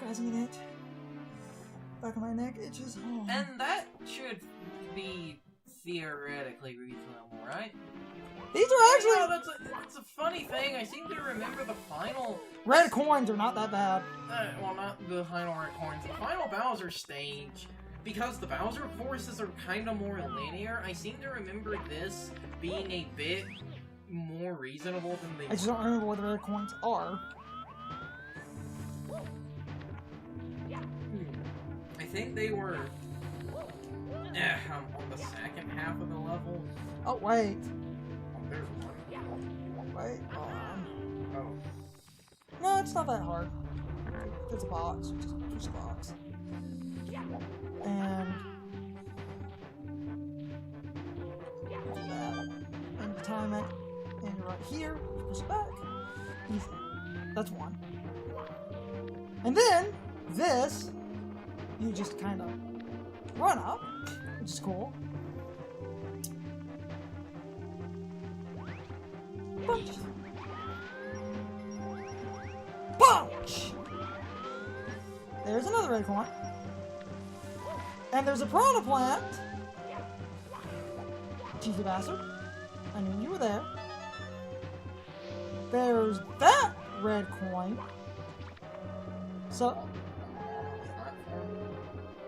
scratching an itch. Back of my neck itches. Oh. And that should be theoretically reasonable, right? These are actually... You know, that's a funny thing. I seem to remember the final... Red coins are not that bad. Well, not the final red coins. The final Bowser stage, because the Bowser courses are kind of more linear, I seem to remember this being a bit more reasonable than the... I just don't remember what the red coins are. I think they were... on the second half of the level. Oh, wait. Oh, there's one. Wait, hold on. Oh. No, it's not that hard. There's a box. Just push the box. And... do that. And you time it. And you're right here. Push it back. Easy. That's one. And then, this, you just kind of run up, which is cool. Punch! Punch! There's another red coin. And there's a piranha plant. Cheeky bastard. I knew you were there. There's that red coin. So,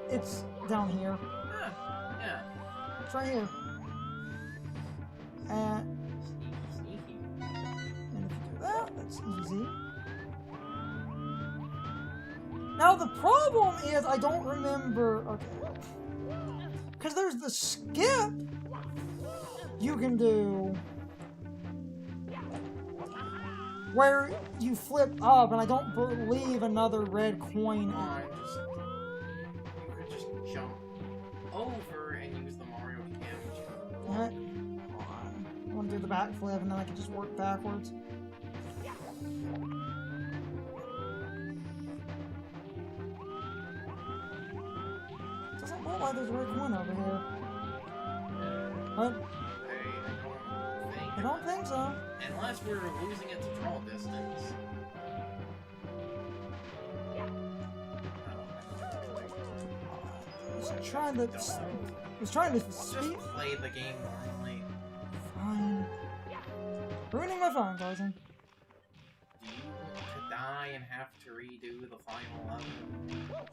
it's down here. Yeah. It's right here. And Sneaky. if you do that, that's easy. Now the problem is I don't remember... Okay. Because there's the skip you can do where you flip up, and I don't believe another red coin. You could just jump over and use the Mario damage. Alright. I want to do the backflip, and then I can just work backwards. Doesn't look like there's a red coin over here. What? I don't think so. Unless we're losing it to draw distance. I was trying to speed. Just play the game normally. Fine. Ruining my phone, Tarzan. Do you want to die and have to redo the final level?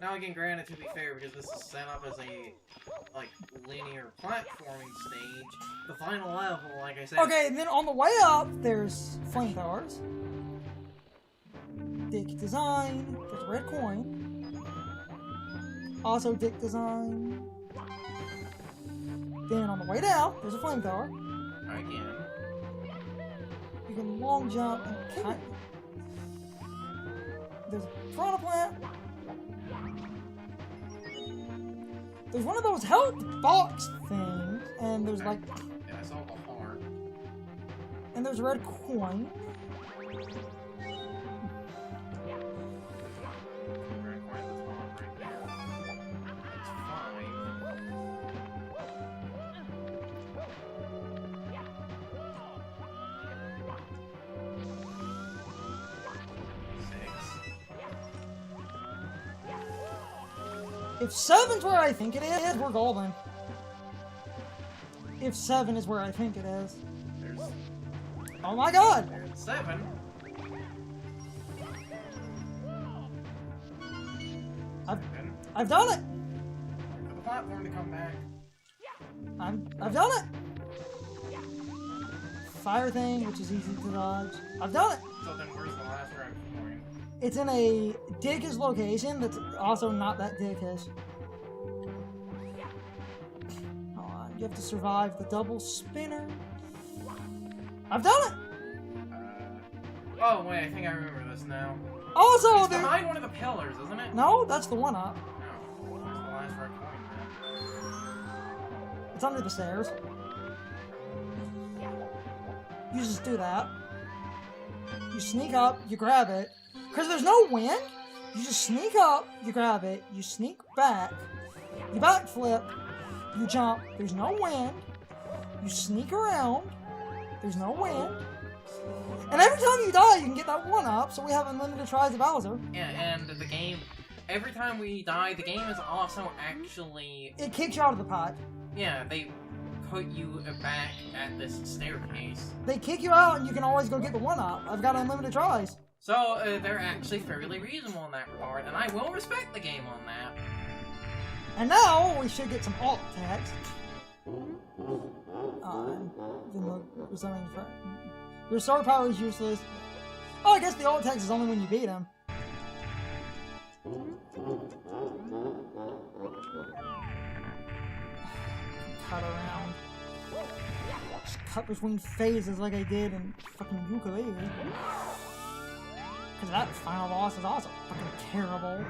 Now again, granted, to be fair, because this is set up as a linear platforming stage, the final level, like I said... Okay, and then on the way up, there's flamethrowers. Dick design. There's a red coin. Also dick design. Then on the way down, there's a flamethrower. Again. You can long jump and cut. There's a piranha plant. There's one of those health box things, and there's like... Yeah, I saw the heart. And there's a red coin. If 7's where I think it is, we're golden. If 7 is where I think it is. There's... Oh my god! There's 7. I've done it! Wait for the platform to come back. I've done it! Fire thing, which is easy to dodge. I've done it! So then where's the last red coin? It's in a dickish location that's also not that dickish. Hold on, you have to survive the double spinner. I've done it! Oh wait, I think I remember this now. Also, it's behind one of the pillars, isn't it? No, that's the one up. No. Where's the last red coin then? It's under the stairs. You just do that. You sneak up, you grab it. Because there's no wind, you just sneak up, you grab it, you sneak back, you backflip, you jump, there's no wind, you sneak around, there's no wind, and every time you die, you can get that one up, so we have unlimited tries of Bowser. Yeah, and the game every time we die, the game is also actually... It kicks you out of the pod. Yeah, they put you back at this staircase. They kick you out and you can always go get the 1-up. I've got unlimited tries. So, they're actually fairly reasonable in that regard, and I will respect the game on that. And now, we should get some alt attacks. Your sword power is useless. Oh, I guess the alt attacks is only when you beat him. Cut around. Just cut between phases like I did in fucking Ukulele. Because that final boss is also fucking terrible.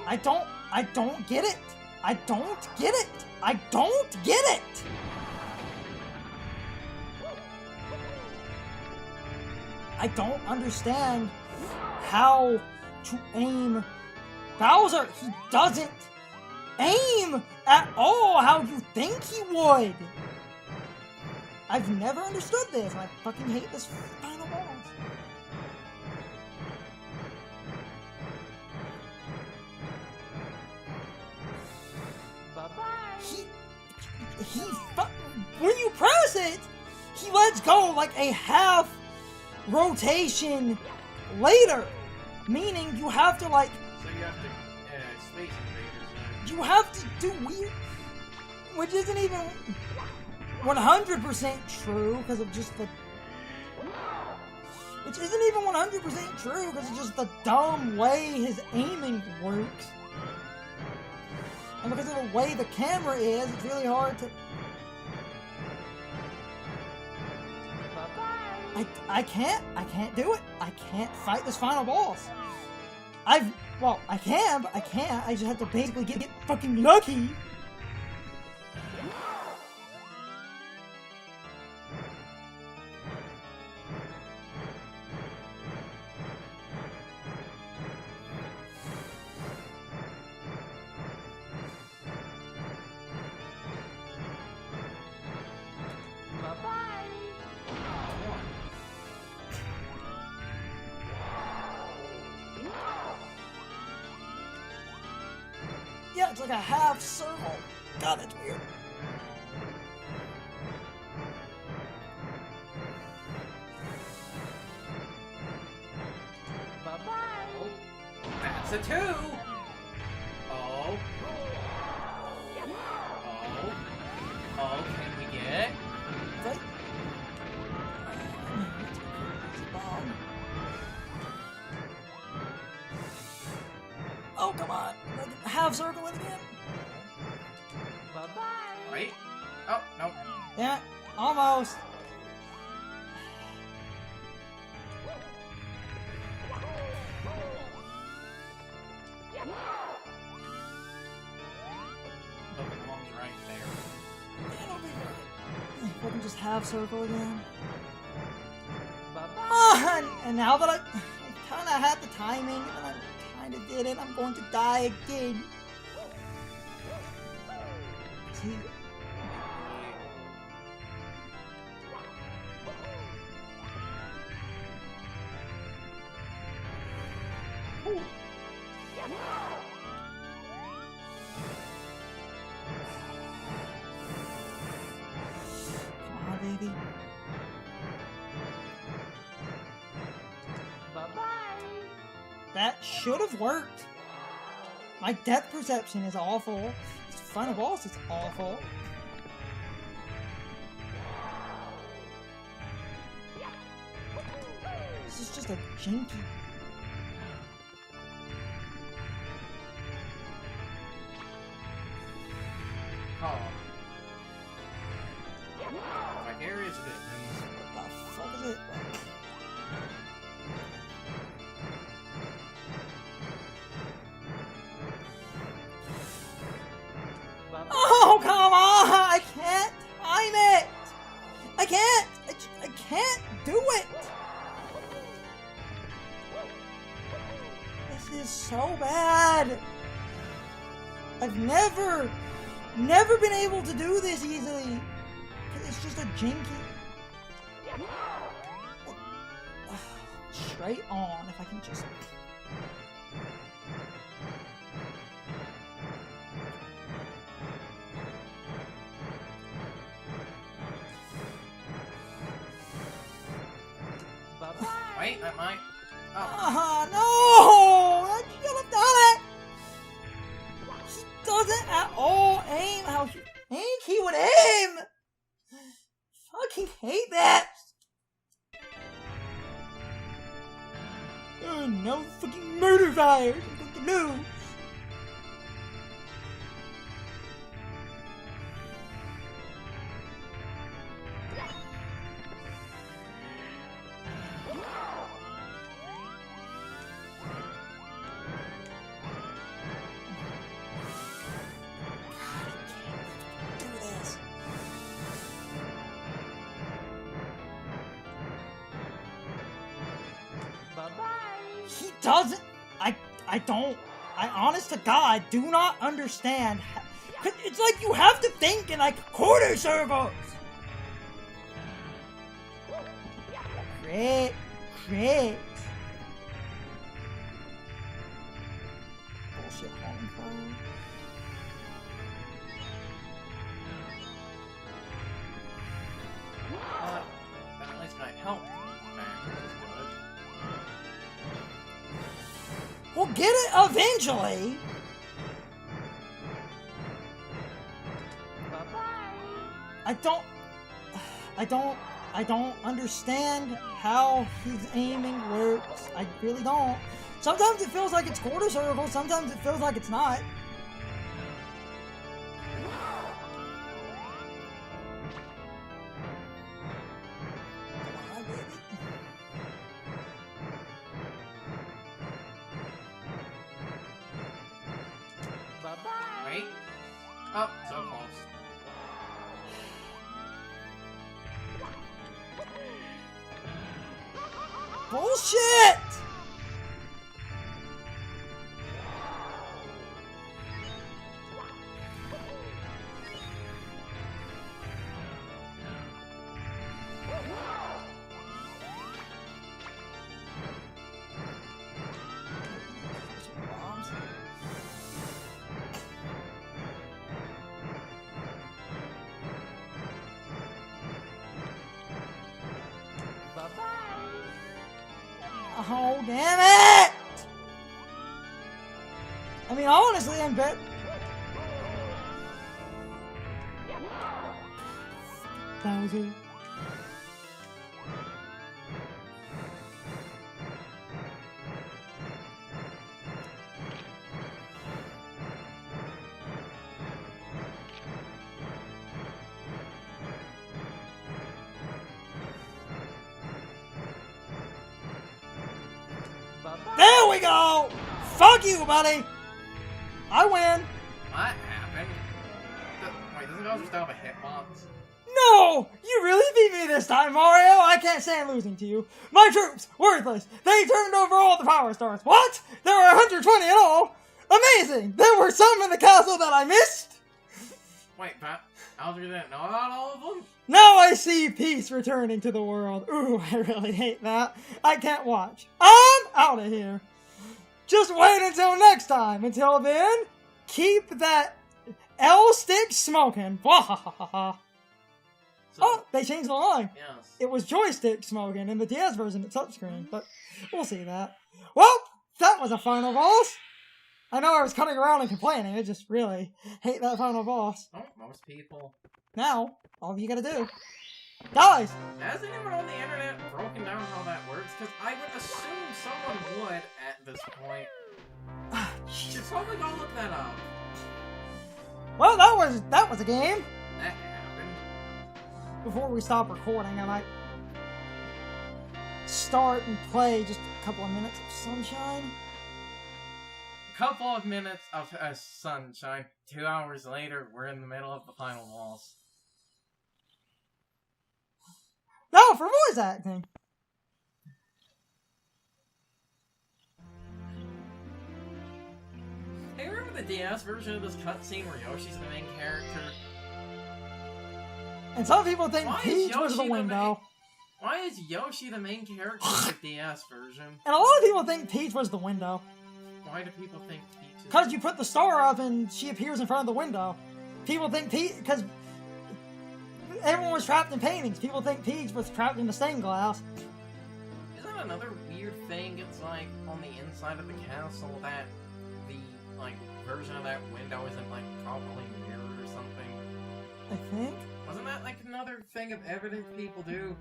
I don't get it! I don't get it! I don't get it! I don't understand how to aim Bowser. He doesn't aim at all how you think he would! I've never understood this, and I fucking hate this final boss. When you press it, he lets go like a half rotation later, meaning you have to like. So you have to Space Invaders. You have to do weird, which isn't even 100% true because of just the. Which isn't even 100% true because of just the dumb way his aiming works. And because of the way the camera is, it's really hard to... I can't do it. I can't fight this final boss. Well, I can, but I can't. I just have to basically get fucking lucky. Yeah, it's like a half circle. God, that's weird. Bye-bye. Oh, that's a 2. Oh. Oh, can we get? Right. Oh, come on. Half circle it again. Bye-bye. Right? Oh, no. Yeah, almost. Oh, the mom's right there. Yeah, it'll be right. If I can just half circle again. Bye-bye. And now that I kind of had the timing, and I kind of did it, I'm going to die again. See? Ooh. Come on, baby. Bye-bye. That should have worked. My depth perception is awful. This final boss is awful. This is just a janky. Oh. Vicarious Visions. What the fuck is it? Oh, come on! I can't time it! I can't! I can't do it! This is so bad! I've never been able to do this easily. It's just a janky. Straight on, if I can just... Wait, that might... Oh. No! I should have done it! He doesn't at all aim how you think he would aim! Fucking hate that! Oh, no fucking murder fire! Fucking no! He doesn't. I honest to God do not understand. It's like you have to think in like quarter circles. Crit. Bullshit home phone. That at least might help. We'll get it eventually. I don't understand how his aiming works. I really don't. Sometimes it feels like it's quarter circle, sometimes it feels like it's not. Wait. Oh, so close. Bullshit! Oh, damn it! I mean, honestly, I'm bet. Bowser. There we go! Fuck you, buddy! I win! What happened? Wait, doesn't Bowser still have a hitbox? No! You really beat me this time, Mario! I can't stand losing to you. My troops! Worthless! They turned over all the power stars. What? There were 120 in all? Amazing! There were some in the castle that I missed? Wait, Bowser didn't know about all of them? Now I see peace returning to the world. Ooh, I really hate that. I can't watch. I'm out of here. Just wait until next time. Until then, keep that L stick smoking. So, Oh, they changed the line. yes. It was joystick smoking in the DS version, it's touchscreen, but we'll see that. Well, that was a final boss. I know I was cutting around and complaining. I just really hate that final boss. Oh, most people. Now, all you gotta do, guys. Has anyone on the internet broken down how that works? Because I would assume someone would at this point. Should probably go look that up. Well, that was a game. That happened. Before we stop recording, I might start and play just a couple of minutes of Sunshine. Couple of minutes of sunshine. 2 hours later, we're in the middle of the final boss. No, for voice acting. Hey, remember the DS version of this cutscene where Yoshi's the main character? And some people think Why is Peach was Yoshi the the window. Why is Yoshi the main character of the DS version? And a lot of people think Peach was the window. Why do people think Peach is... Because you put the star up and she appears in front of the window. People think Peach... Because everyone was trapped in paintings. People think Peach was trapped in the stained glass. Isn't that another weird thing? It's like on the inside of the castle that the like version of that window isn't like properly mirrored or something. I think. Wasn't that like another thing of evidence people do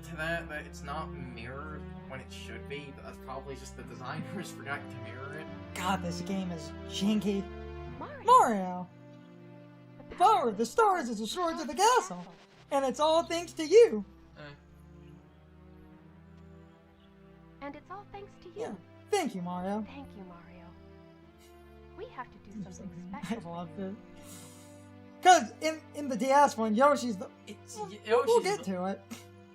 to that it's not mirrored when it should be? But that's probably just the designers forgot to mirror it. God, this game is janky. Mario! The power of the stars is restored to the castle, and it's all thanks to you. And it's all thanks to you. Yeah. Thank you, Mario. Thank you, Mario. We have to do something I special. love it. Because in the DS one, Yoshi's the... We'll get to it.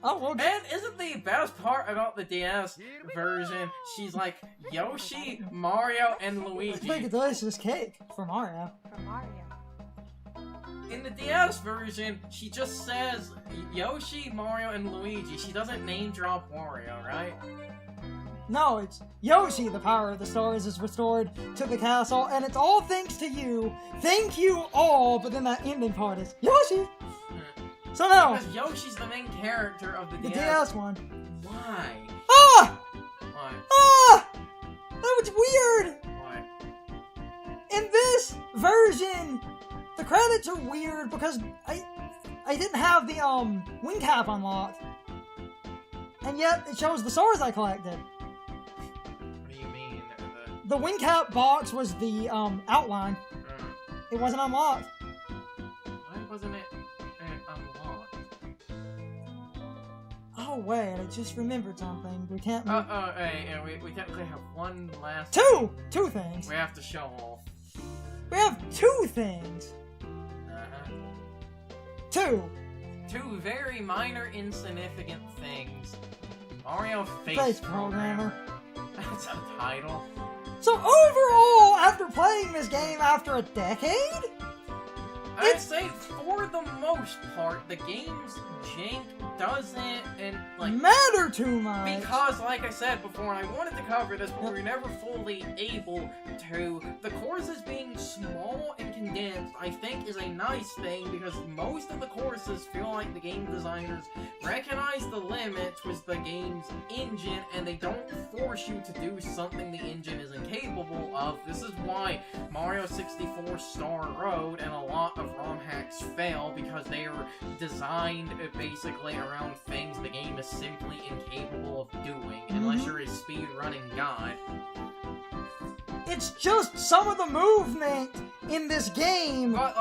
Oh, we'll get... And isn't the best part about the DS version, she's like Yoshi, Mario, and Luigi. Let's make a delicious cake for Mario. For Mario. In the DS version, she just says Yoshi, Mario, and Luigi. She doesn't name drop Wario, right? No, it's Yoshi, the power of the stars is restored to the castle, and it's all thanks to you. Thank you all, but then that ending part is Yoshi. So now, Because Yoshi's the main character of the the DS. DS one. Why? Ah! Why? Ah! That was weird! Why? In this version, the credits are weird because I didn't have the wing cap unlocked. And yet it shows the stars I collected. What do you mean? The wing cap box was the outline. It wasn't unlocked. Why wasn't it unlocked? Oh wait, I just remembered something. We can't. Hey, we technically have one last. Two things. We have to show off. We have two things. Two. Two very minor, insignificant things. Mario Face, Face Programmer. Programmer. That's a title. So overall, after playing this game after a decade, I'd say for the most part, the game's jank doesn't matter too much. because, like I said before, I wanted to cover this, but we were never fully able to. The courses being small and condensed, I think, is a nice thing because most of the courses feel like the game designers recognize the limits with the game's engine and they don't force you to do something the engine isn't capable of. This is why Mario 64 Star Road and a lot of ROM hacks fail because they are designed basically around things the game is simply incapable of doing, unless you're a speedrunning god. It's just some of the movement in this game. But,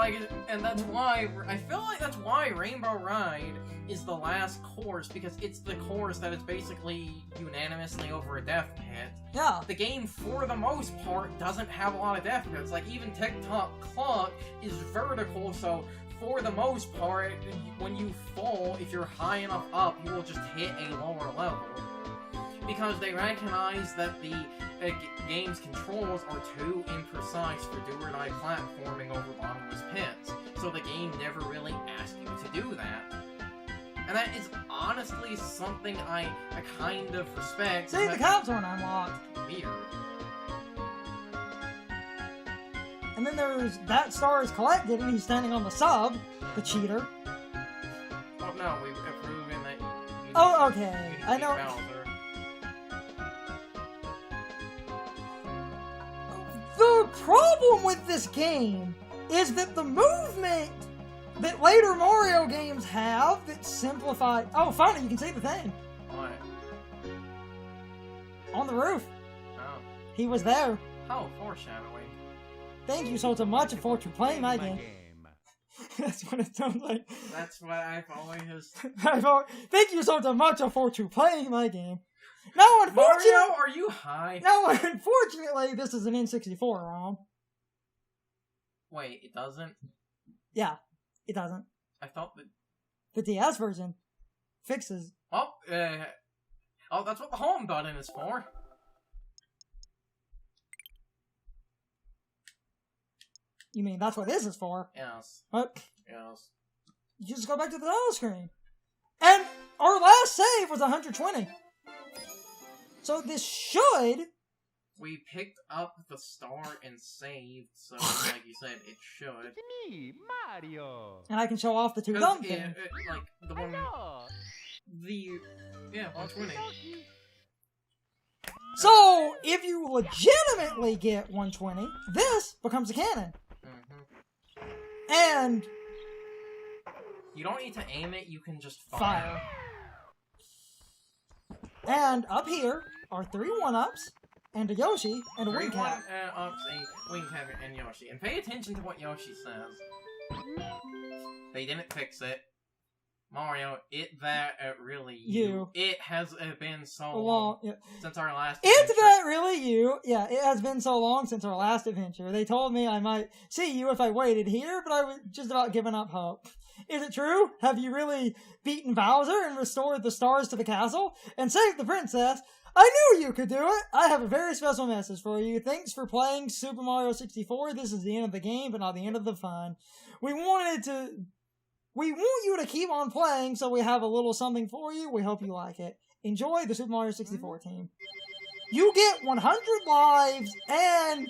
and that's why, I feel like that's why Rainbow Ride is the last course, because it's the course that is basically unanimously over a death pit. Yeah. The game, for the most part, doesn't have a lot of death pits. Like, even Tick-Tock Clock is vertical, so for the most part, when you fall, if you're high enough up, you will just hit a lower level. Because they recognize that the game's controls are too imprecise for do-or-die platforming over bottomless pits. So the game never really asks you to do that. And that is honestly something I kind of respect. See, the cops aren't unlocked. Weird. And then there's that star is collected and he's standing on the sub, the cheater. Oh no, we've proven that you Oh, okay. you I know. Bowser. The problem with this game is that the movement that later Mario games have that simplify... Oh, finally, you can see the thing. What? On the roof. Oh. He was there. Oh, foreshadowing. Thank you so much for playing my game. That's what it sounds like. That's what I've always... Thank you so much for playing my game. Now, unfortunately... Mario, are you high? Now, unfortunately, this is an N64 ROM. Wait, it doesn't? Yeah, it doesn't. I thought that... The DS version fixes... Oh, that's what the home button is for. You mean that's what this is for? Yes. What? Yes. You just go back to the title screen. And our last save was 120. So this should... We picked up the star and saved, so like you said, it should. It's me, Mario. And I can show off the two dumb thing. Like, the one... Yeah, 120. So, if you legitimately get 120, this becomes a cannon. And... You don't need to aim it, you can just fire. And up here are 3 1-ups, and a Yoshi, and a wing cap. 1-ups, a wing cap, and Yoshi. And pay attention to what Yoshi says. They didn't fix it. Mario, really you. It has been so long since our last adventure. It's that really you. Yeah, it has been so long since our last adventure. They told me I might see you if I waited here, but I was just about giving up hope. Is it true? Have you really beaten Bowser and restored the stars to the castle and saved the princess? I knew you could do it! I have a very special message for you. Thanks for playing Super Mario 64. This is the end of the game, but not the end of the fun. We want you to keep on playing, so we have a little something for you. We hope you like it. Enjoy the Super Mario 64 team. You get 100 lives, and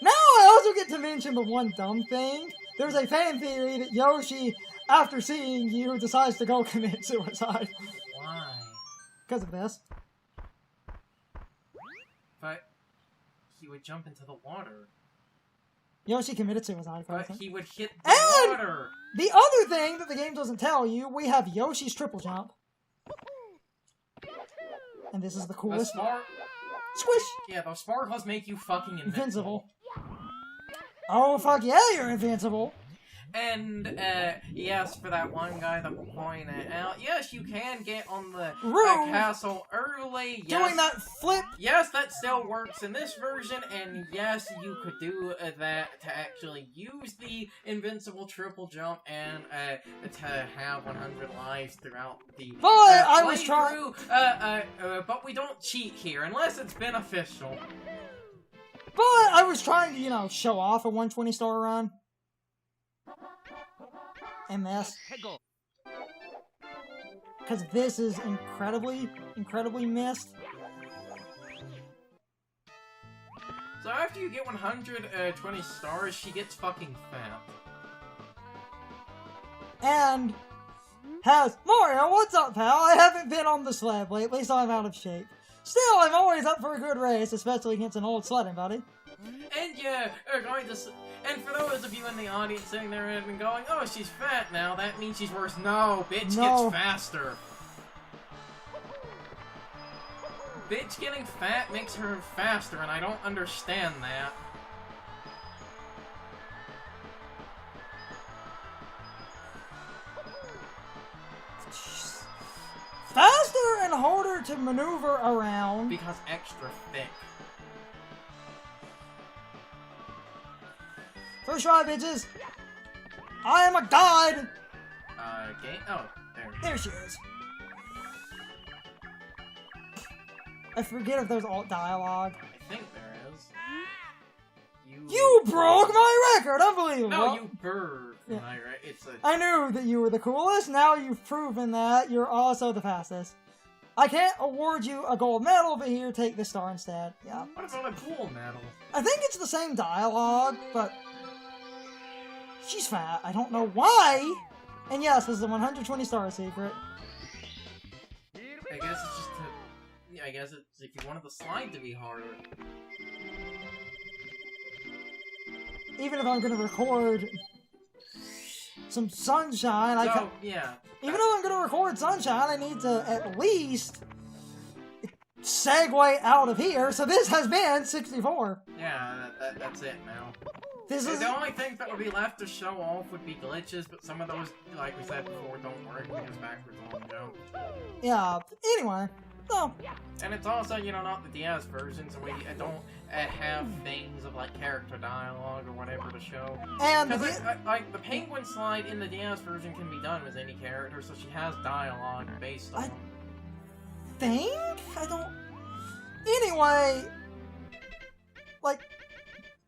now I also get to mention the one dumb thing. There's a fan theory that Yoshi, after seeing you, decides to go commit suicide. Why? Because of this. But he would jump into the water. Yoshi committed suicide. But he would hit the water. The other thing that the game doesn't tell you, we have Yoshi's triple jump. And this is the coolest. Squish! Yeah, those sparkles make you fucking invincible. Oh, fuck yeah, you're invincible. And, yes, for that one guy that pointed out, yes, you can get on the castle early. Yes, doing that flip. Yes, that still works in this version, and yes, you could do that to actually use the invincible triple jump and, to have 100 lives throughout the But I was trying. But we don't cheat here, unless it's beneficial. But I was trying to, you know, show off a 120 star run. And this. Because this is incredibly missed. So after you get 120 stars, she gets fucking fat. And has, Mario, what's up, pal? I haven't been on the sled lately, so I'm out of shape. Still, I'm always up for a good race, especially against an old sledding buddy. And yeah, we're going to... And for those of you in the audience sitting there and going, oh, she's fat now, that means she's worse. No, bitch gets faster. Bitch getting fat makes her faster, and I don't understand that. Faster and harder to maneuver around. Because extra thick. First try, bitches. I am a god. Oh, there. There she is. I forget if there's alt dialogue. I think there is. You broke my record! Unbelievable! No, you broke my record. I knew that you were the coolest. Now you've proven that you're also the fastest. I can't award you a gold medal, but here, take this star instead. Yeah. What about a gold medal? I think it's the same dialogue, but she's fat. I don't know why. And yes, this is a 120 star secret. I guess it's just to... I guess it's if you wanted the slide to be harder. Even if I'm gonna record some sunshine, yeah. Even though I'm gonna record sunshine, I need to at least segue out of here. So this has been 64. Yeah, that's it now. The only things that would be left to show off would be glitches, but some of those, like we said before, don't work because backwards on jump. Yeah. Anyway, so. And it's also, you know, not the DS version, so we don't have things of like character dialogue or whatever to show. And like the penguin slide in the DS version can be done with any character, so she has dialogue based on. I don't. Anyway, like.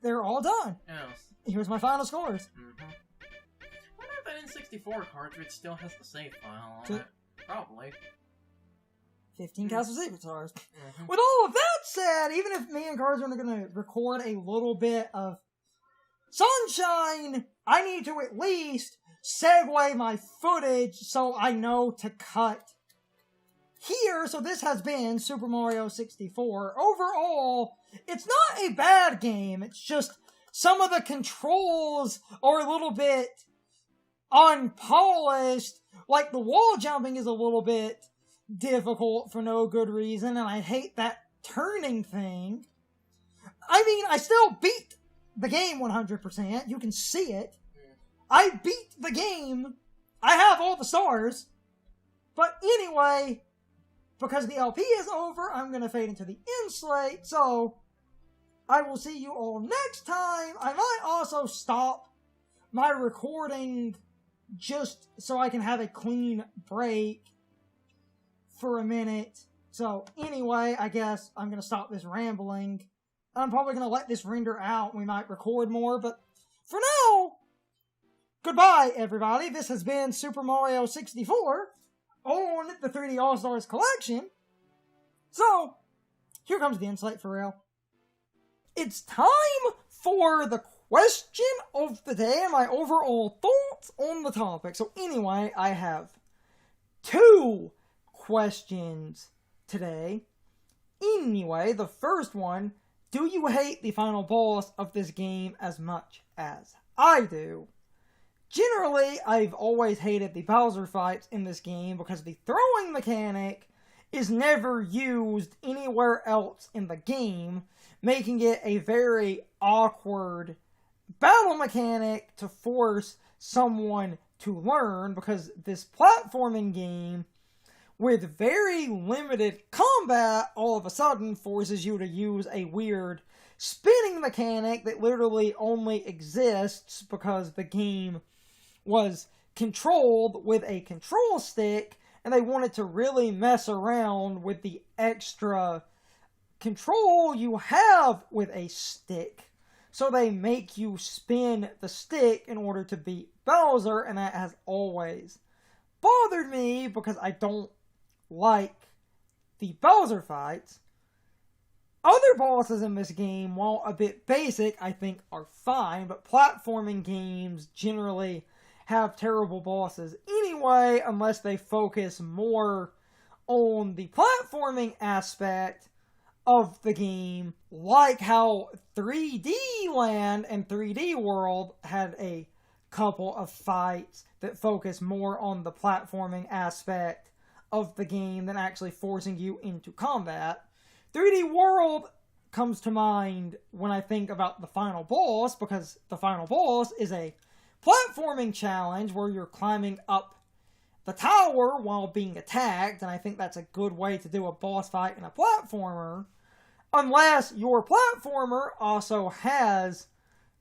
They're all done. Yes. Here's my final scores. I wonder if that N64 cartridge still has the save file on it. Probably. 15 Castle Secret Stars. Mhm. With all of that said, even if me and Carson are going to record a little bit of sunshine, I need to at least segue my footage so I know to cut here. So this has been Super Mario 64. Overall, it's not a bad game. It's just some of the controls are a little bit unpolished. Like the wall jumping is a little bit difficult for no good reason, and I hate that turning thing. I mean, I still beat the game 100%. You can see it. I beat the game. I have all the stars. But anyway, because the LP is over, I'm going to fade into the end slate, so I will see you all next time. I might also stop my recording just so I can have a clean break for a minute. So anyway, I guess I'm going to stop this rambling. I'm probably going to let this render out. We might record more, but for now, goodbye everybody. This has been Super Mario 64 on the 3D All-Stars collection. So, here comes the insight for real. It's time for the question of the day and my overall thoughts on the topic. So anyway, I have 2 questions today. Anyway, the first one, do you hate the final boss of this game as much as I do? Generally, I've always hated the Bowser fights in this game because the throwing mechanic is never used anywhere else in the game, making it a very awkward battle mechanic to force someone to learn, because this platforming game with very limited combat all of a sudden forces you to use a weird spinning mechanic that literally only exists because the game was controlled with a control stick, and they wanted to really mess around with the extra control you have with a stick. So they make you spin the stick in order to beat Bowser, and that has always bothered me because I don't like the Bowser fights. Other bosses in this game, while a bit basic, I think are fine, but platforming games generally have terrible bosses anyway, unless they focus more on the platforming aspect of the game, like how 3D Land and 3D World had a couple of fights that focus more on the platforming aspect of the game than actually forcing you into combat. 3D World comes to mind when I think about the final boss, because the final boss is a platforming challenge where you're climbing up the tower while being attacked, and I think that's a good way to do a boss fight in a platformer, unless your platformer also has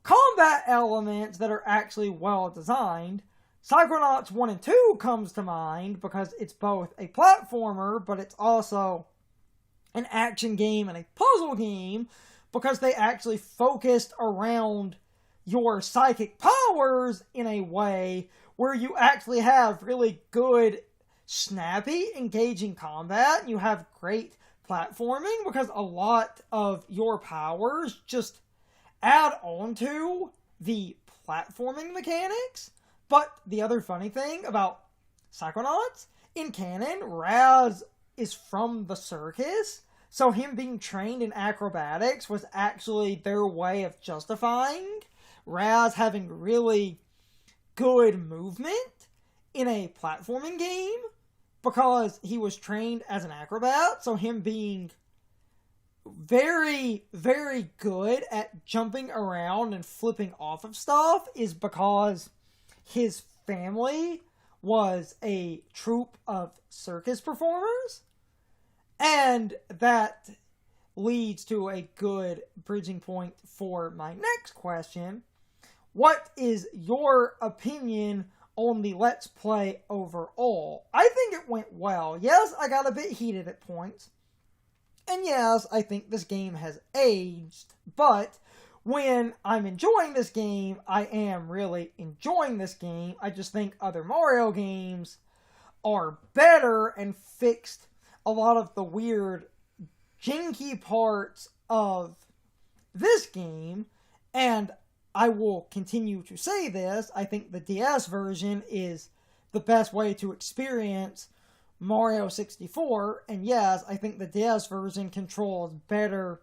combat elements that are actually well designed. Psychonauts 1 and 2 comes to mind because it's both a platformer, but it's also an action game and a puzzle game, because they actually focused around your psychic powers in a way where you actually have really good, snappy, engaging combat, and you have great platforming because a lot of your powers just add on to the platforming mechanics. But the other funny thing about Psychonauts, in canon, Raz is from the circus, so him being trained in acrobatics was actually their way of justifying Raz having really good movement in a platforming game, because he was trained as an acrobat, so him being very, very good at jumping around and flipping off of stuff is because his family was a troupe of circus performers, and that leads to a good bridging point for my next question. What is your opinion on the Let's Play overall? I think it went well. Yes, I got a bit heated at points. And yes, I think this game has aged, but when I'm enjoying this game, I am really enjoying this game. I just think other Mario games are better and fixed a lot of the weird, janky parts of this game. And I will continue to say this, I think the DS version is the best way to experience Mario 64, and yes, I think the DS version controls better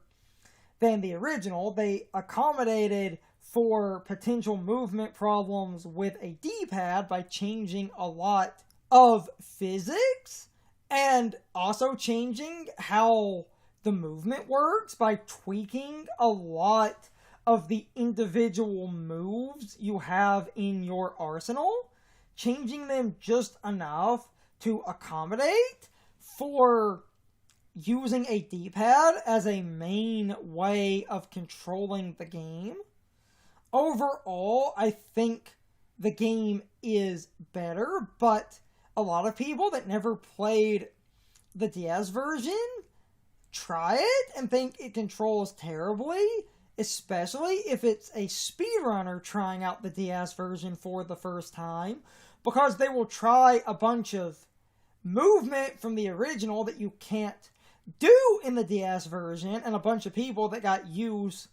than the original. They accommodated for potential movement problems with a D-pad by changing a lot of physics, and also changing how the movement works by tweaking a lot of the individual moves you have in your arsenal, changing them just enough to accommodate for using a D-pad as a main way of controlling the game. Overall, I think the game is better, but a lot of people that never played the DS version try it and think it controls terribly, especially if it's a speedrunner trying out the DS version for the first time, because they will try a bunch of movement from the original that you can't do in the DS version, and a bunch of people that got used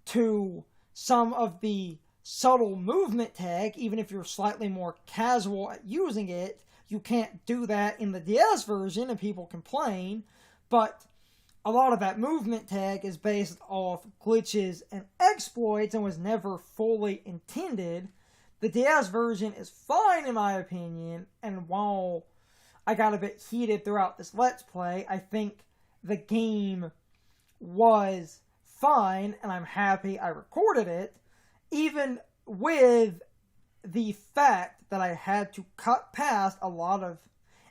to some of the subtle movement tech, even if you're slightly more casual at using it, you can't do that in the DS version, and people complain. But a lot of that movement tech is based off glitches and exploits and was never fully intended. The DS version is fine in my opinion, and while I got a bit heated throughout this Let's Play, I think the game was fine, and I'm happy I recorded it, even with the fact that I had to cut past a lot of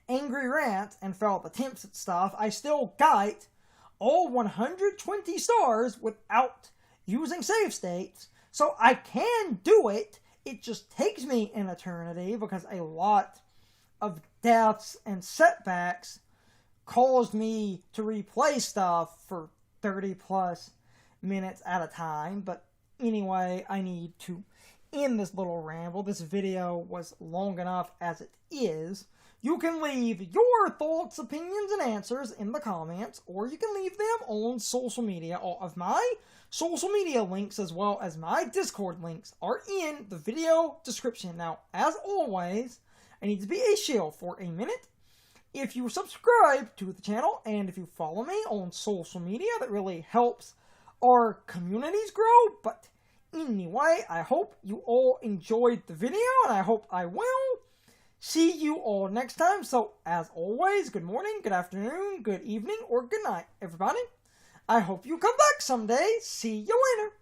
angry rants and failed attempts at stuff. I still got all 120 stars without using save states, so I can do it. It just takes me an eternity because a lot of deaths and setbacks caused me to replay stuff for 30 plus minutes at a time. But anyway, I need to end this little ramble. This video was long enough as it is. You can leave your thoughts, opinions, and answers in the comments, or you can leave them on social media. All of my social media links, as well as my Discord links, are in the video description. Now, as always, I need to be a shill for a minute. If you subscribe to the channel, and if you follow me on social media, that really helps our communities grow. But anyway, I hope you all enjoyed the video, and I hope I will see you all next time. So, as always, good morning, good afternoon, good evening, or good night, everybody. I hope you come back someday. See you later.